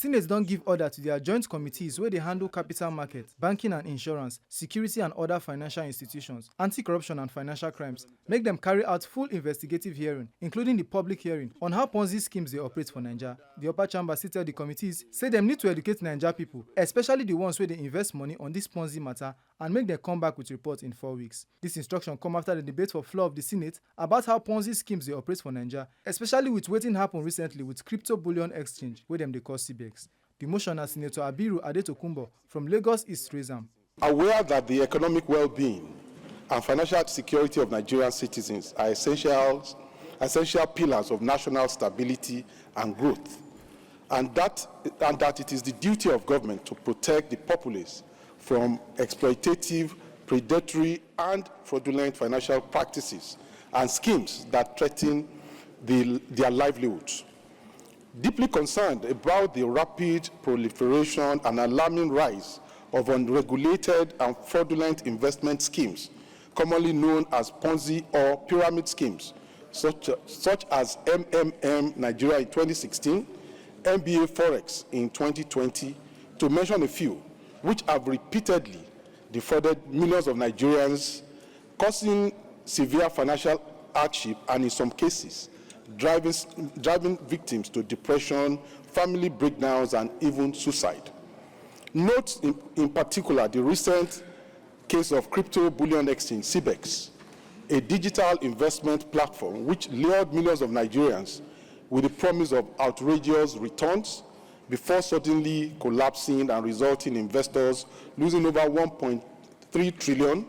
Senate don't give order to their joint committees where they handle capital market, banking and insurance, security and other financial institutions, anti-corruption and financial crimes. Make them carry out full investigative hearing, including the public hearing, on how Ponzi schemes they operate for Naija. The upper chamber still tell the committees, say them need to educate Naija people, especially the ones where they invest money on this Ponzi matter, and make them come back with reports in 4 weeks. This instruction come after the debate for floor of the Senate about how Ponzi schemes they operate for Naija, especially with wetin happened recently with crypto bullion exchange, where them they call CBEX. The motion as Senator Abiru Adetokunbo from Lagos East raised am. Aware that the economic well-being and financial security of Nigerian citizens are essential pillars of national stability and growth, and that it is the duty of government to protect the populace from exploitative, predatory, and fraudulent financial practices and schemes that threaten their livelihoods. Deeply concerned about the rapid proliferation and alarming rise of unregulated and fraudulent investment schemes, commonly known as Ponzi or pyramid schemes, such as MMM Nigeria in 2016, MBA Forex in 2020, to mention a few, which have repeatedly defrauded millions of Nigerians, causing severe financial hardship and, in some cases, driving victims to depression, family breakdowns, and even suicide. Note in particular the recent case of crypto bullion exchange, CBEX, a digital investment platform which lured millions of Nigerians with the promise of outrageous returns before suddenly collapsing and resulting in investors losing over 1.3 trillion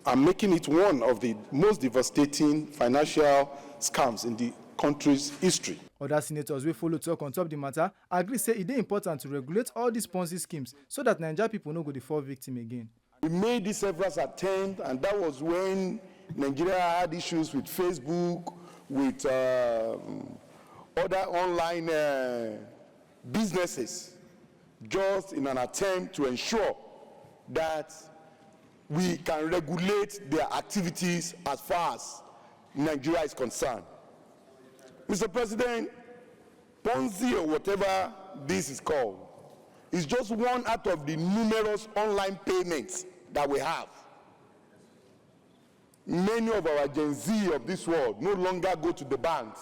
and making it one of the most devastating financial scams in the country's history. Other senators will follow talk on top the matter agree say it is important to regulate all these Ponzi schemes so that Naija people no go dey fall victim again. We made this several attempts, and that was when Nigeria had issues with Facebook, with other online businesses, just in an attempt to ensure that we can regulate their activities as far as Nigeria is concerned. Mr. President, Ponzi or whatever this is called is just one out of the numerous online payments that we have. Many of our Gen Z of this world no longer go to the banks.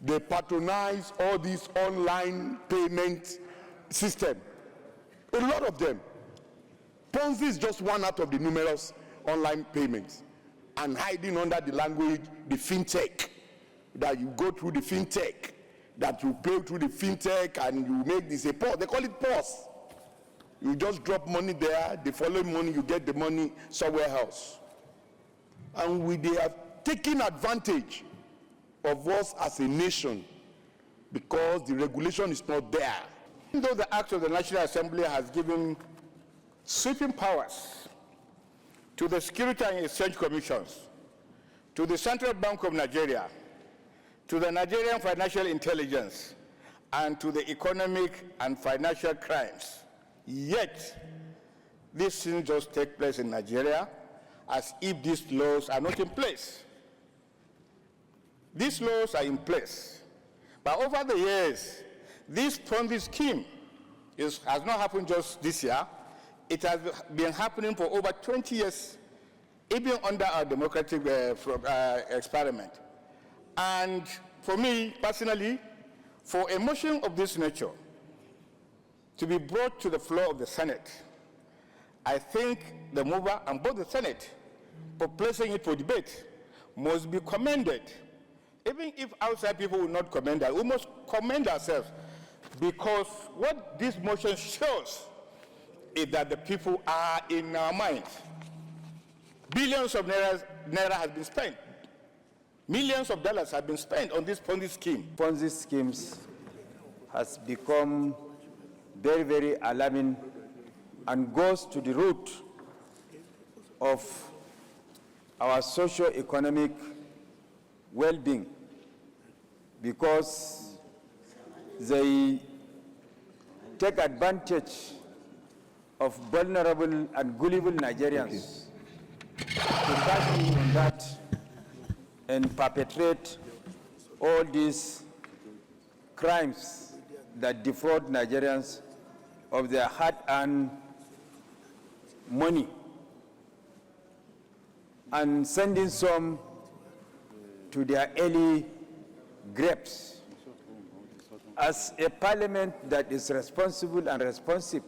They patronize all these online payment system. A lot of them. Ponzi is just one out of the numerous online payments, and hiding under the language, the fintech, that you go through the fintech, that you pay through the fintech, and you make this a pause. They call it pause. You just drop money there, the following money, you get the money somewhere else. And they have taken advantage of us as a nation because the regulation is not there. Even though the Act of the National Assembly has given sweeping powers to the Security and Exchange Commissions, to the Central Bank of Nigeria, to the Nigerian Financial Intelligence, and to the Economic and Financial Crimes. Yet, these things just take place in Nigeria as if these laws are not in place. These laws are in place. But over the years, this Ponzi scheme has not happened just this year. It has been happening for over 20 years, even under our democratic experiment. And for me, personally, for a motion of this nature to be brought to the floor of the Senate, I think the mover and both the Senate, for placing it for debate, must be commended. Even if outside people will not commend us, we must commend ourselves, because what this motion shows is that the people are in our minds. Billions of naira has been spent. Millions of dollars have been spent on this Ponzi scheme. Ponzi schemes has become very, very alarming and goes to the root of our socio-economic well-being, because they take advantage of vulnerable and gullible Nigerians to cash in on that and perpetrate all these crimes that defraud Nigerians of their hard-earned money and sending some to their early graves. As a parliament that is responsible and responsive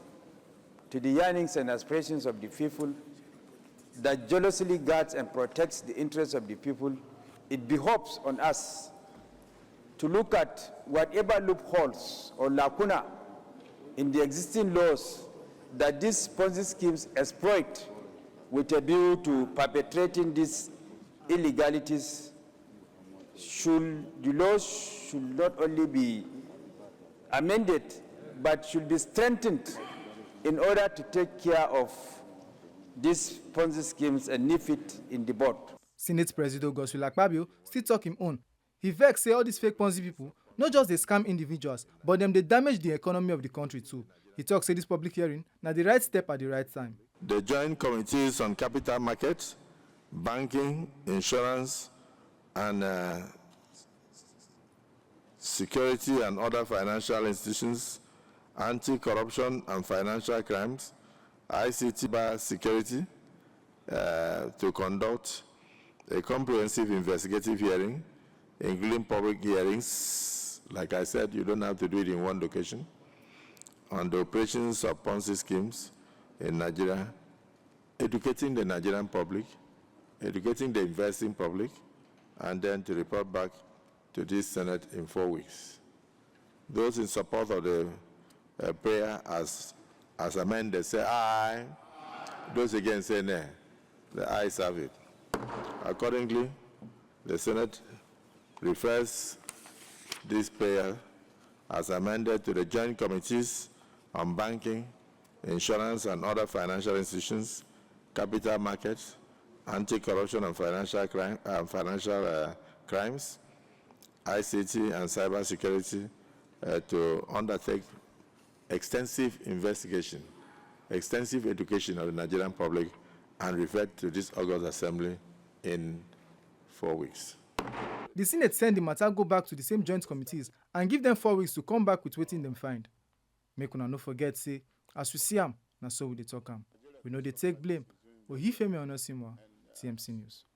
to the yearnings and aspirations of the people, that jealously guards and protects the interests of the people, it behoves on us to look at whatever loopholes or lacuna in the existing laws that these Ponzi schemes exploit with a view to perpetrating these illegalities. The laws should not only be amended, but should be strengthened in order to take care of these Ponzi schemes and nip it in the bud. Senate President Godswill Akpabio still talk him own. He vex say all these fake Ponzi people not just they scam individuals, but them they damage the economy of the country too. He talks say this public hearing now the right step at the right time. The joint committees on capital markets, banking, insurance, and security and other financial institutions, anti-corruption and financial crimes, ICT by security, to conduct a comprehensive investigative hearing, including public hearings. Like I said, you don't have to do it in one location, on the operations of Ponzi schemes in Nigeria, educating the Nigerian public, educating the investing public, and then to report back to this Senate in 4 weeks. Those in support of the prayer as amended say aye. Those against say nay. The ayes have it. Accordingly, the Senate refers this prayer as amended to the joint committees on banking, insurance and other financial institutions, capital markets, anti-corruption and financial crimes, ICT and cybersecurity, to undertake extensive investigation, extensive education of the Nigerian public, and refer to this August Assembly in 4 weeks. The Senate send the matter go back to the same joint committees and give them 4 weeks to come back with wetin them find. Make una no forget say, as we see am, na so we dey talk am. We know they take blame, but he Femi Onosimwa, TMC News.